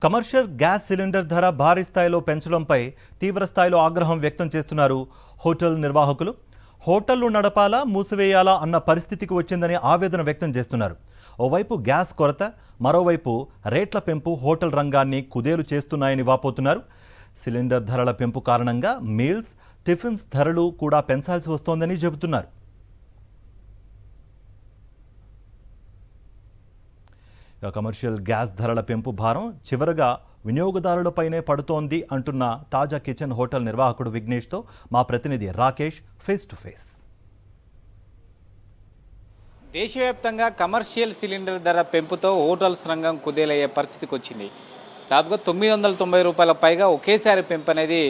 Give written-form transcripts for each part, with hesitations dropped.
Commercial gas cylinder ధర భారీ స్థాయిలో పెంచడంపై తీవ్ర స్థాయిలో ఆగ్రహం వ్యక్తం చేస్తున్నారు హోటల్ నిర్వాహకులు. హోటళ్లు నడపాలా మూసివేయాలా అన్న పరిస్థితికి వచ్చిందని ఆవేదన వ్యక్తం చేస్తున్నారు. ఓవైపు గ్యాస్ కొరత, మరోవైపు రేట్ల పెంపు హోటల్ రంగాన్ని కుదేలు చేస్తున్నాయని వాపోతున్నారు. సిలిండర్ ధరల పెంపు కారణంగా మీల్స్, టిఫిన్స్ ధరలు కూడా పెంచాల్సి వస్తోందని చెబుతున్నారు. కమర్షియల్ గ్యాస్ ధరల పెంపు భారం చివరగా వినియోగదారులపైనే పడుతోంది అంటున్న తాజా కిచెన్ హోటల్ నిర్వాహకుడు విఘ్నేష్తో మా ప్రతినిధి రాకేష్ ఫేస్ టు ఫేస్. దేశవ్యాప్తంగా కమర్షియల్ సిలిండర్ ధర పెంపుతో హోటల్స్ రంగం కుదేలయ్యే పరిస్థితికి వచ్చింది. దాదాపుగా 990 రూపాయల పైగా ఒకేసారి పెంపు అనేది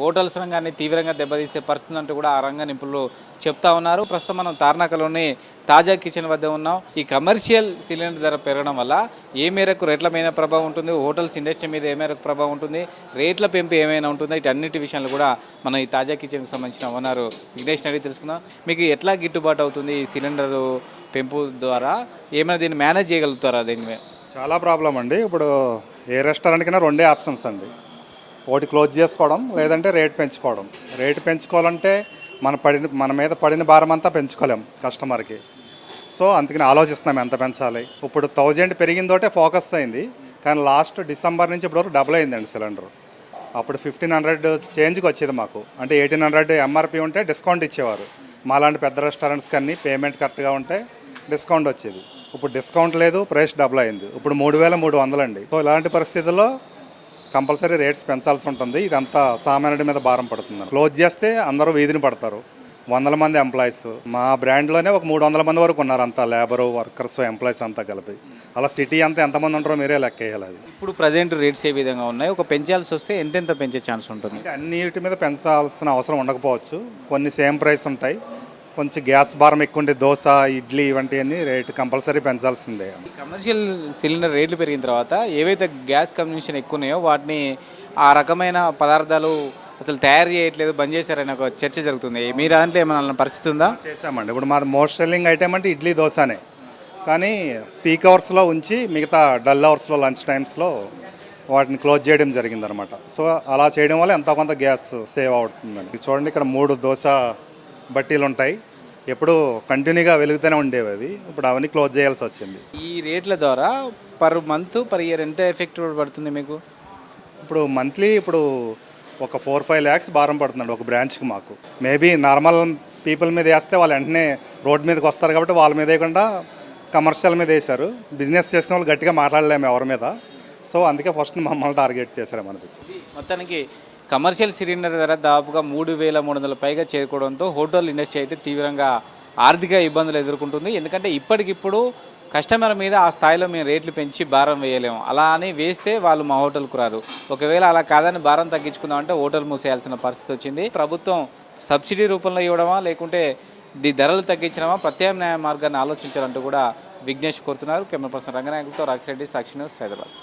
హోటల్స్ రంగాన్ని తీవ్రంగా దెబ్బతీసే పరిస్థితి అంటూ కూడా ఆ రంగ నిపుణులు చెప్తా ఉన్నారు. ప్రస్తుతం మనం తార్నాకలోని తాజా కిచెన్ వద్ద ఉన్నాం. ఈ కమర్షియల్ సిలిండర్ ధర పెరగడం వల్ల ఏ మేరకు రేట్ల మీద ప్రభావం ఉంటుంది, హోటల్స్ ఇండస్ట్రీ మీద ఏ మేరకు ప్రభావం ఉంటుంది, రేట్ల పెంపు ఏమైనా ఉంటుందో ఇటన్నిటి విషయాలు కూడా మనం ఈ తాజా కిచెన్కి సంబంధించిన ఓనర్ విఘ్నేష్ అడిగి తెలుసుకుందాం. మీకు ఎట్లా గిట్టుబాటు అవుతుంది ఈ సిలిండర్ పెంపు ద్వారా? ఏమైనా దీన్ని మేనేజ్ చేయగలుగుతారా? దీని మీద చాలా ప్రాబ్లం అండి. ఇప్పుడు ఏ రెస్టారెంట్కైనా రెండే ఆప్షన్స్ అండి. ఒకటి క్లోజ్ చేసుకోవడం, లేదంటే రేట్ పెంచుకోవడం. రేటు పెంచుకోవాలంటే మన మీద పడిన భారం అంతా పెంచుకోలేం కస్టమర్కి. సో అందుకని ఆలోచిస్తున్నాం ఎంత పెంచాలి. ఇప్పుడు 1000 పెరిగిందోటే ఫోకస్ అయింది, కానీ లాస్ట్ డిసెంబర్ నుంచి ఇప్పటివరకు డబుల్ అయిందండి సిలిండర్. అప్పుడు 1500 చేంజ్కి వచ్చేది మాకు, అంటే 1800 ఎంఆర్పి ఉంటే డిస్కౌంట్ ఇచ్చేవారు. మాలాంటి పెద్ద రెస్టారెంట్స్ కన్నీ పేమెంట్ కరెక్ట్గా ఉంటే డిస్కౌంట్ వచ్చేది. ఇప్పుడు డిస్కౌంట్ లేదు, ప్రైస్ డబుల్ అయింది. ఇప్పుడు 3300 అండి. సో ఇలాంటి పరిస్థితుల్లో కంపల్సరీ రేట్స్ పెంచాల్సి ఉంటుంది. ఇదంతా సామాన్యుడి మీద భారం పడుతుంది. క్లోజ్ చేస్తే అందరూ వీధిని పడతారు. 100 మంది ఎంప్లాయీస్ మా బ్రాండ్లోనే ఒక 300 మంది వరకు ఉన్నారు. అంతా లేబరు, వర్కర్స్, ఎంప్లాయీస్ అంతా కలిపి. అలా సిటీ అంతా ఎంతమంది ఉంటారో మీరే లెక్క వేయాలి. అది ఇప్పుడు ప్రజెంట్ రేట్స్ ఏ విధంగా ఉన్నాయి? ఒక పెంచాల్సి వస్తే ఎంతెంత పెంచే ఛాన్స్ ఉంటుంది? అంటే అన్నిటి మీద పెంచాల్సిన అవసరం ఉండకపోవచ్చు. కొన్ని సేమ్ ప్రైస్ ఉంటాయి. కొంచెం గ్యాస్ భారం ఎక్కువ ఉండే దోశ, ఇడ్లీ ఇవంటివన్నీ రేటు కంపల్సరీ పెంచాల్సిందే. కమర్షియల్ సిలిండర్ రేట్లు పెరిగిన తర్వాత ఏవైతే గ్యాస్ కన్సంప్షన్ ఎక్కువ ఉన్నాయో వాటిని ఆ రకమైన పదార్థాలు అసలు తయారు చేయట్లేదు, బంద్ చేశారని ఒక చర్చ జరుగుతుంది. మీరు దాంట్లో ఏమైనా పరిస్థితి ఉందా? చేసామండి. ఇప్పుడు మాది మోస్ట్ సెల్లింగ్ ఐటమ్ అంటే ఇడ్లీ దోశనే, కానీ పీక్ అవర్స్లో ఉంచి మిగతా డల్ అవర్స్లో లంచ్ టైమ్స్లో వాటిని క్లోజ్ చేయడం జరిగిందనమాట. సో అలా చేయడం వల్ల ఎంతో కొంత గ్యాస్ సేవ్ అవుతుందండి. చూడండి, ఇక్కడ 3 దోశ బట్టీలు ఉంటాయి. ఎప్పుడు కంటిన్యూగా వెలుగుతూనే ఉండేవి అవి. ఇప్పుడు అవన్నీ క్లోజ్ చేయాల్సి వచ్చింది. ఈ రేట్ల ద్వారా పర్ మంత్ పర్ ఇయర్ ఎంత ఎఫెక్ట్ పడుతుంది మీకు? ఇప్పుడు మంత్లీ ఒక 4-5 lakhs భారం పడుతుందండి ఒక బ్రాంచ్కి మాకు. మేబీ నార్మల్ పీపుల్ మీద వేస్తే వాళ్ళు వెంటనే రోడ్ మీదకి వస్తారు కాబట్టి వాళ్ళ మీద వేయకుండా కమర్షియల్ మీద వేశారు. బిజినెస్ చేసిన వాళ్ళు గట్టిగా మాట్లాడలేము ఎవరి మీద. సో అందుకే ఫస్ట్ మమ్మల్ని టార్గెట్ చేశారు అనిపించింది. మొత్తానికి కమర్షియల్ సిలిండర్ ధర దాదాపుగా 3300 పైగా చేరుకోవడంతో హోటల్ ఇండస్ట్రీ అయితే తీవ్రంగా ఆర్థిక ఇబ్బందులు ఎదుర్కొంటుంది. ఎందుకంటే ఇప్పటికిప్పుడు కస్టమర్ మీద ఆ స్థాయిలో మేము రేట్లు పెంచి భారం వేయలేము. అలా అని వేస్తే వాళ్ళు మా హోటల్కు రారు. ఒకవేళ అలా కాదని భారం తగ్గించుకుందామంటే హోటల్ మూసేయాల్సిన పరిస్థితి వచ్చింది. ప్రభుత్వం సబ్సిడీ రూపంలో ఇవ్వడమా, లేకుంటే ధరలు తగ్గించడమా, ప్రత్యామ్నాయ మార్గాన్ని ఆలోచించాలంటూ కూడా విఘ్నేష్ కోరుతున్నారు. కెమెరా పర్సన్ రంగనాయకులతో రాకేష్ రెడ్డి, సాక్షి న్యూస్, హైదరాబాద్.